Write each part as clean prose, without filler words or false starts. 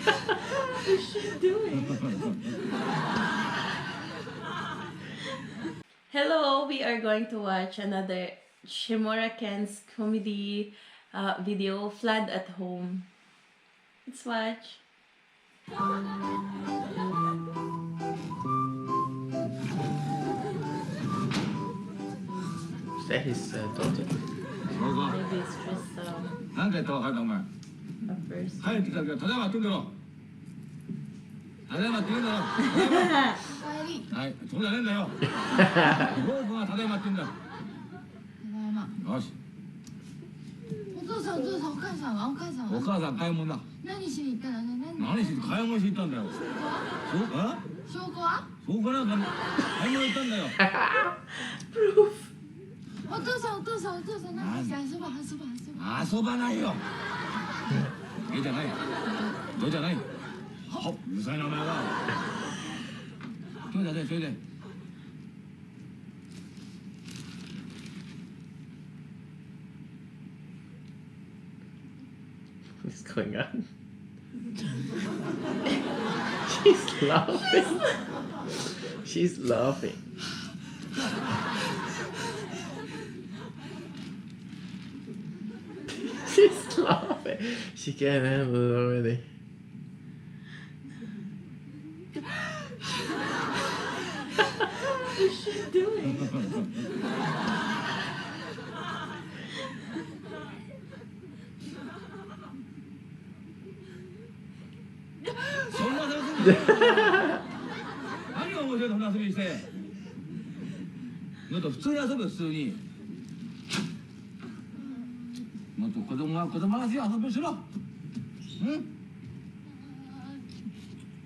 is she doing? Hello, we are going to watch another Shimura Ken's comedy video, Flood at Home. Let's watch. Is that his daughter? Maybe it's just 何回言ったら分かるんだお前 a first. 帰ってきた時はただいまって言うんだろただいまって言うんだろはいそうじゃねえんだよゴー君はただいまって言うんだよよしお父さんお父さんお母さんはお母さんはお母さん買い物だ何しに行ったのね何しに買い物しに行ったんだよ証拠はそうかなんか買い物行ったんだよ Proof. お父さんお父さんお父さん何して遊ば遊ばないよええじゃないどうじゃないほっうるさいなお前はちょいだねちょいで What's going on? She's laughing. She's laughing. She's laughing. She can't handle it already. What is she doing? そんな遊び何が面白いのそんな遊びしてもっと普通に遊ぶ普通にもっと子供らしい遊びしろ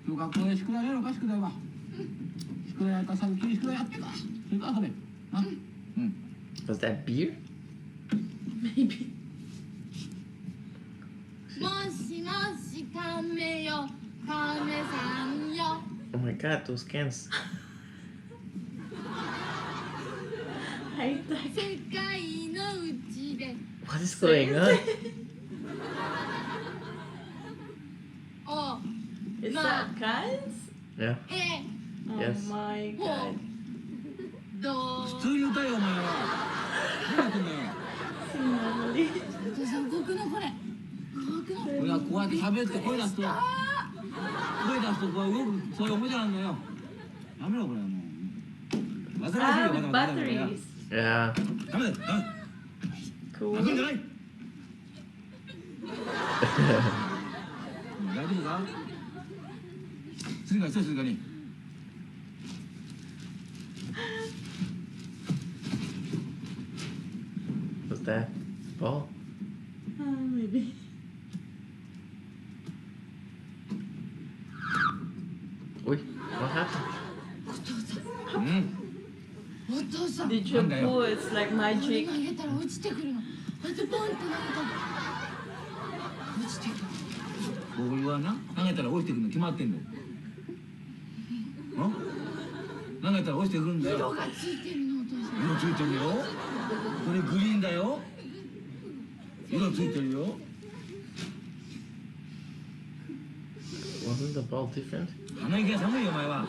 今日学校で宿題やろうか宿題は宿題やったらさっき宿題やってからそれから遊べなWas that beer? Maybe. もしもし亀よ亀さんよ Oh my god, those cans. High tech. 世界のうちで What is going on? お Is Ma. that cans? Yeah. え Oh Yes. my ほ god. どう普通に歌えよお前は何やってんだよ Normally. お父さん僕のこれ僕のこれはこうやって喋って声出すとこう動くそういうおもちゃなんだよやめろこれはもう煩わしい Ah, よ with まだ batteries. Yeah. ダメだダメ Cool. 開くんじゃない大丈夫か静かにして静かに What's that? Ball? Maybe. Oi, what happened? お父さん Daijobu, it's like 投 magic. げたら落ちてくるのあとポンって投げたら落ちてくるボールはな投げたら落ちてくるの決まってんだよ投げたら落ちてくるんだよ色がついてるのお父さん色ついてるよこれグリーンだよ色ついてるよ Wasn't the ball different? 鼻息が寒いよお前は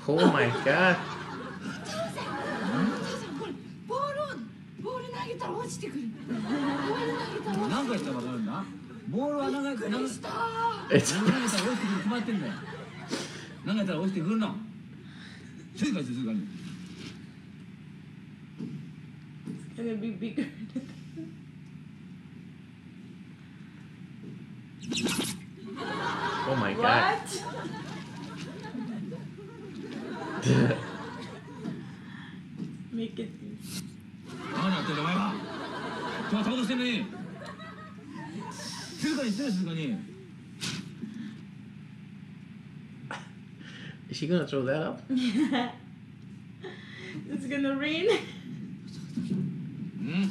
Oh my god. お父さんこれボール投げたら落ちてくるボール投げたら落ち何回したら分かるんだボールは投げたらてくるした投げたら落ちてくる決まってんだよ投げたら落ちてくるの静かにして静かに It's gonna be bigger. Oh my god. What? Make it. 何やってんだお前は今日は仕事してんのに静かにして静かに Is she gonna throw that up? It's gonna rain. うん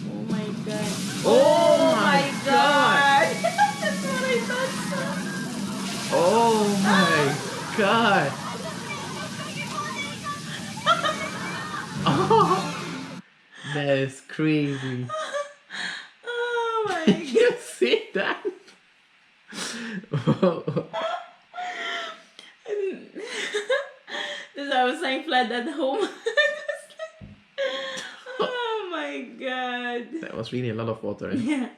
Oh my god. Oh my god. That's what I thought. Oh my god. Oh. That's crazy. Oh my You see that? This I was saying flood at home. Oh my god. That was really a lot of water. Yeah.